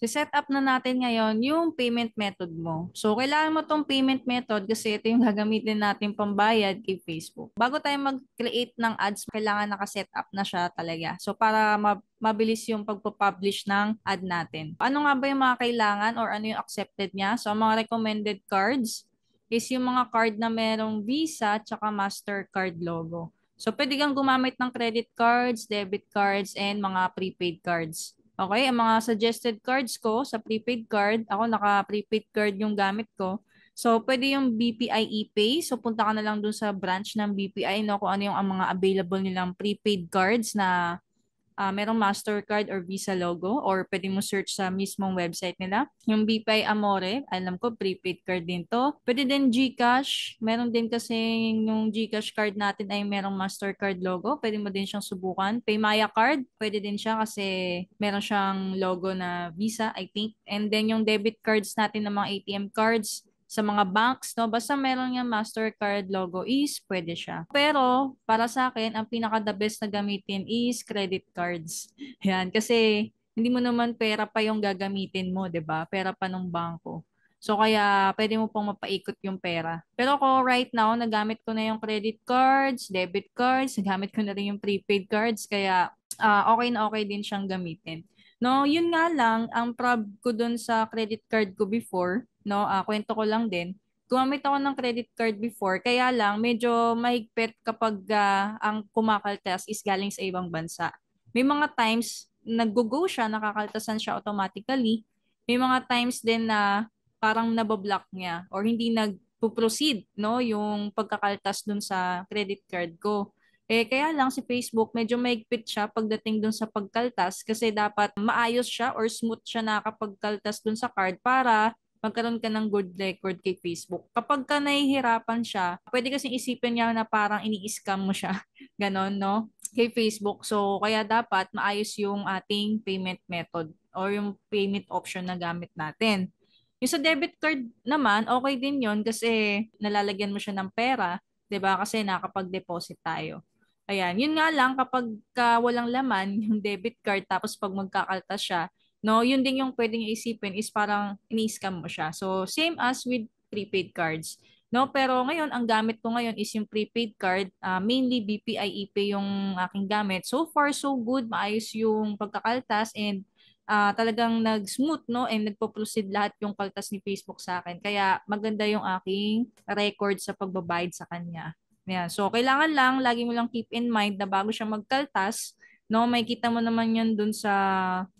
set up na natin ngayon yung payment method mo. So, kailangan mo tong payment method kasi ito yung gagamitin natin pambayad kay Facebook. Bago tayo mag-create ng ads, kailangan naka-set up na siya talaga. So, para mabilis yung pagpo-publish ng ad natin. Ano nga ba yung mga kailangan or ano yung accepted niya? So, ang mga recommended cards is yung mga card na merong Visa tsaka Mastercard logo. So, pwede kang gumamit ng credit cards, debit cards, and mga prepaid cards. Okay, ang mga suggested cards ko sa prepaid card, ako naka-prepaid card yung gamit ko. So, pwede yung BPI ePay. So, punta ka na lang dun sa branch ng BPI, no, kung ano yung ang mga available nilang prepaid cards na merong Mastercard or Visa logo or pwede mo search sa mismong website nila. Yung BPI Amore, alam ko prepaid card din to. Pwede din GCash. Meron din kasi yung GCash card natin ay merong Mastercard logo. Pwede mo din siyang subukan. Paymaya card, pwede din siya kasi meron siyang logo na Visa, I think. And then yung debit cards natin ng mga ATM cards, sa mga banks, no? Basta meron yung Mastercard logo is pwede siya. Pero para sa akin, ang pinaka the best na gamitin is credit cards. Yan, kasi hindi mo naman pera pa yung gagamitin mo, 'di ba? Pera pa ng bangko. So kaya pwede mo pong mapaikot yung pera. Pero ako right now, nagamit ko na yung credit cards, debit cards, nagamit ko na rin yung prepaid cards, kaya okay na okay din siyang gamitin. No, yun nga lang, ang prob ko dun sa credit card ko before, no, kwento ko lang din. Gumamit ako ng credit card before, kaya lang medyo mahigpit kapag ang kumakaltas is galing sa ibang bansa. May mga times nag-go siya, nakakaltasan siya automatically. May mga times din na parang nabablock niya or hindi nag-proceed, no, yung pagkakaltas dun sa credit card ko. Kaya lang si Facebook medyo mahigpit siya pagdating dun sa pagkaltas kasi dapat maayos siya or smooth siya nakakapagkaltas dun sa card para magkaroon ka ng good record kay Facebook. Kapag ka nahihirapan siya, pwede kasi isipin niya na parang ini-scam mo siya. Ganon, no? Kay Facebook. So, kaya dapat maayos yung ating payment method or yung payment option na gamit natin. Yung sa debit card naman, okay din yon kasi nalalagyan mo siya ng pera, 'di ba? Kasi nakakapag-deposit tayo. Ayan, yun nga lang kapag walang laman yung debit card tapos pag magkakaltas siya, no, yun din yung pwedeng isipin is parang ini-scam mo siya. So, same as with prepaid cards. No, pero ngayon ang gamit ko ngayon is yung prepaid card, mainly BPI ePay yung aking gamit. So far so good, maayos yung pagkakaltas and talagang nag-smooth, no, and nagpo-proceed lahat yung kaltas ni Facebook sa akin. Kaya maganda yung aking record sa pagbabayad sa kanya. Yan. So, kailangan lang, lagi mo lang keep in mind na bago siya magkaltas, no, may kita mo naman yun dun sa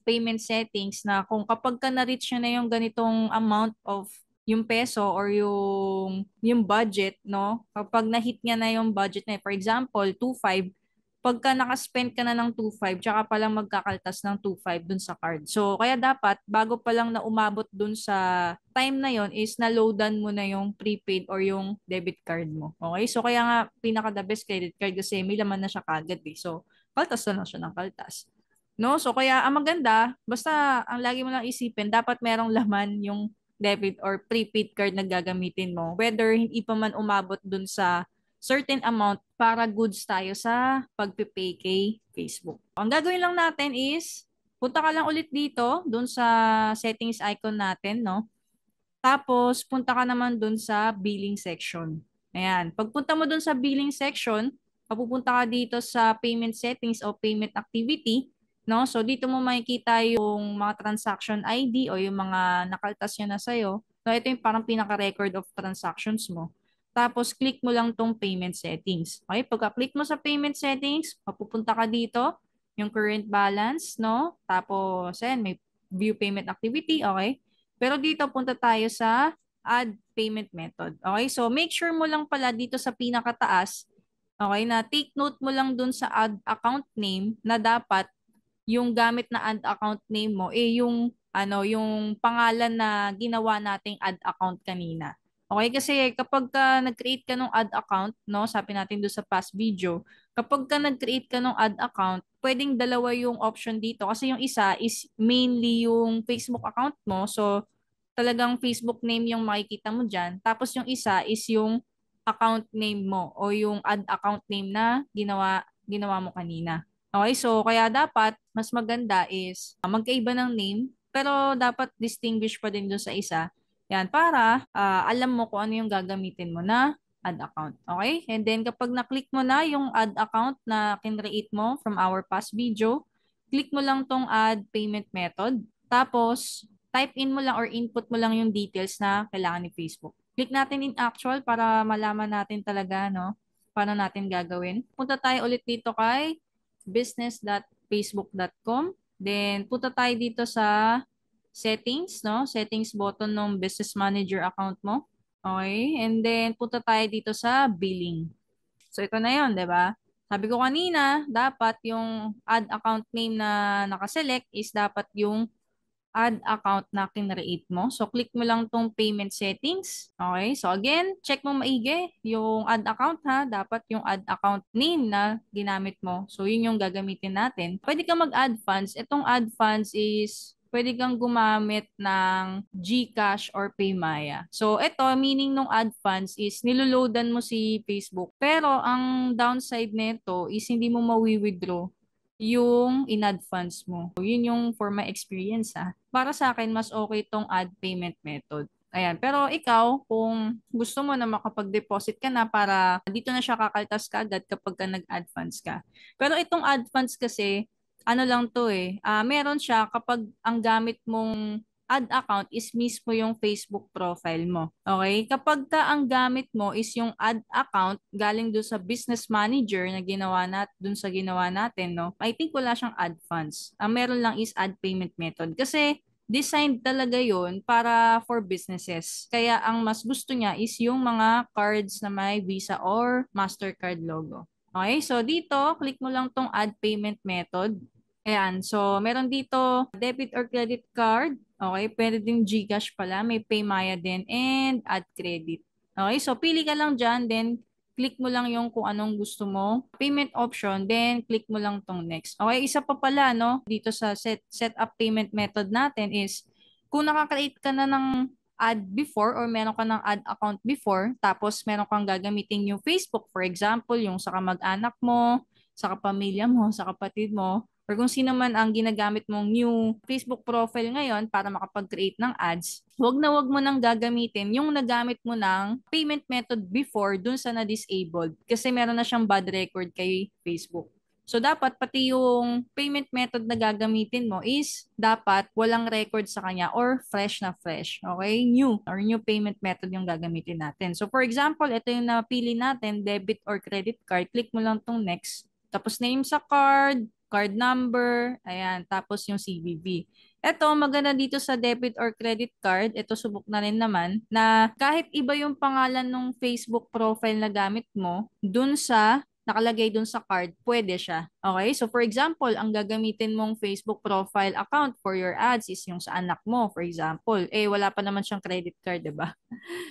payment settings na kung kapag ka na-reach nyo na yung ganitong amount of yung peso or yung budget, no, kapag na-hit niya na yung budget na, for example, 2.5, pagka nakaspend ka na ng 2.5, tsaka pa lang magkakaltas ng 2.5 dun sa card. So, kaya dapat, bago pa lang na umabot dun sa time na yon is na-loadan mo na yung prepaid or yung debit card mo. Okay? So, kaya nga, pinaka the best credit card kasi may laman na siya kagad eh. So, kaltas na lang siya ng kaltas. No? So, kaya ang maganda, basta ang lagi mo lang isipin, dapat merong laman yung debit or prepaid card na gagamitin mo. Whether hindi pa man umabot dun sa certain amount para goods tayo sa pagpipay kay Facebook. Ang gagawin lang natin is, punta ka lang ulit dito, dun sa settings icon natin, no? Tapos, punta ka naman dun sa billing section. Ayan. Pagpunta mo dun sa billing section, papupunta ka dito sa payment settings o payment activity, no? So, dito mo makikita yung mga transaction ID o yung mga nakaltas niya na sa'yo. So, ito yung parang pinaka-record of transactions mo. Tapos, click mo lang tong payment settings. Okay? Pagka-click mo sa payment settings, papupunta ka dito, yung current balance, no? Tapos, ayan, may view payment activity, okay? Pero dito punta tayo sa add payment method. Okay? So make sure mo lang pala dito sa pinakataas, okay, na take note mo lang dun sa add account name na dapat yung gamit na add account name mo yung yung pangalan na ginawa nating add account kanina. Okay, kasi kapag ka nag-create ka ng add account, no, sabi natin doon sa past video, kapag ka nag-create ka ng add account, pwedeng dalawa yung option dito kasi yung isa is mainly yung Facebook account mo. So, talagang Facebook name yung makikita mo dyan. Tapos yung isa is yung account name mo o yung add account name na ginawa mo kanina. Okay, so kaya dapat mas maganda is magkaiba ng name pero dapat distinguish pa din dun sa isa. Yan, para alam mo kung ano yung gagamitin mo na ad account. Okay? And then kapag na-click mo na yung ad account na kinreate mo from our past video, click mo lang tong add payment method. Tapos, type in mo lang or input mo lang yung details na kailangan ni Facebook. Click natin in actual para malaman natin talaga, no? Paano natin gagawin. Punta tayo ulit dito kay business.facebook.com. Then, punta tayo dito sa settings, no? Settings button ng business manager account mo. Okay? And then, punta tayo dito sa billing. So, ito na yon, di ba? Sabi ko kanina, dapat yung add account name na nakaselect is dapat yung add account na kinreate mo. So, click mo lang tong payment settings. Okay? So, again, check mo maigi yung add account ha. Dapat yung add account name na ginamit mo. So, yun yung gagamitin natin. Pwede kang mag-add funds. Itong add funds is pwede kang gumamit ng GCash or Paymaya. So, ito, meaning nung add funds is niluloadan mo si Facebook. Pero, ang downside nito is hindi mo mawi-withdraw yung in-add funds mo. So, yun yung for my experience ha. Para sa akin, mas okay tong add payment method. Ayan. Pero ikaw, kung gusto mo na makapag-deposit ka na para dito na siya kakaltas ka agad kapag ka nag-add funds ka. Pero itong add funds kasi, ano lang to meron siya kapag ang gamit mong add account is mismo yung Facebook profile mo. Okay? Kapag ka ang gamit mo is yung add account galing doon sa business manager na ginawa doon sa ginawa natin, no? I think wala siyang add funds. Ang meron lang is add payment method. Kasi designed talaga yon para for businesses. Kaya ang mas gusto niya is yung mga cards na may Visa or Mastercard logo. Okay, so dito, click mo lang tong add payment method. Ayan, so meron dito debit or credit card. Okay, pwede din GCash pala, may Paymaya din and add credit. Okay, so pili ka lang dyan, then click mo lang yung kung anong gusto mo. Payment option, then click mo lang tong next. Okay, isa pa pala, no? Dito sa set up payment method natin is kung nakakreate ka na ng ad before or meron ka ng ad account before, tapos meron kang gagamitin yung Facebook, for example, yung sa kamag-anak mo, sa kapamilya mo, sa kapatid mo, or kung sino man ang ginagamit mong new Facebook profile ngayon para makapag-create ng ads, wag mo nang gagamitin yung nagamit mo ng payment method before dun sa na-disabled kasi meron na siyang bad record kay Facebook. So, dapat pati yung payment method na gagamitin mo is dapat walang record sa kanya or fresh na fresh. Okay? New or new payment method yung gagamitin natin. So, for example, ito yung napili natin, debit or credit card. Click mo lang tong next. Tapos name sa card, card number, ayan, tapos yung CVV. Ito, maganda dito sa debit or credit card, ito subok na rin naman, na kahit iba yung pangalan ng Facebook profile na gamit mo, dun sa nakalagay dun sa card, pwede siya. Okay? So for example, ang gagamitin mong Facebook profile account for your ads is yung sa anak mo, for example. Eh, wala pa naman siyang credit card, di ba?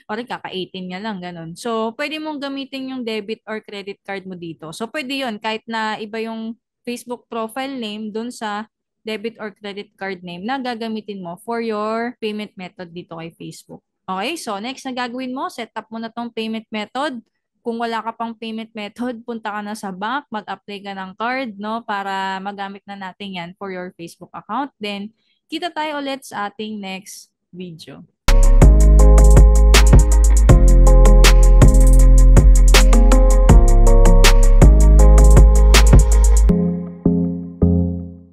O rin kaka-18 niya lang, ganun. So, pwede mong gamitin yung debit or credit card mo dito. So, pwede yun, kahit na iba yung Facebook profile name dun sa debit or credit card name na gagamitin mo for your payment method dito kay Facebook. Okay, so next na gagawin mo, set up mo na tong payment method. Kung wala ka pang payment method, punta ka na sa bank, mag-apply ka ng card, no, para magamit na natin yan for your Facebook account. Then, kita tayo ulit sa ating next video.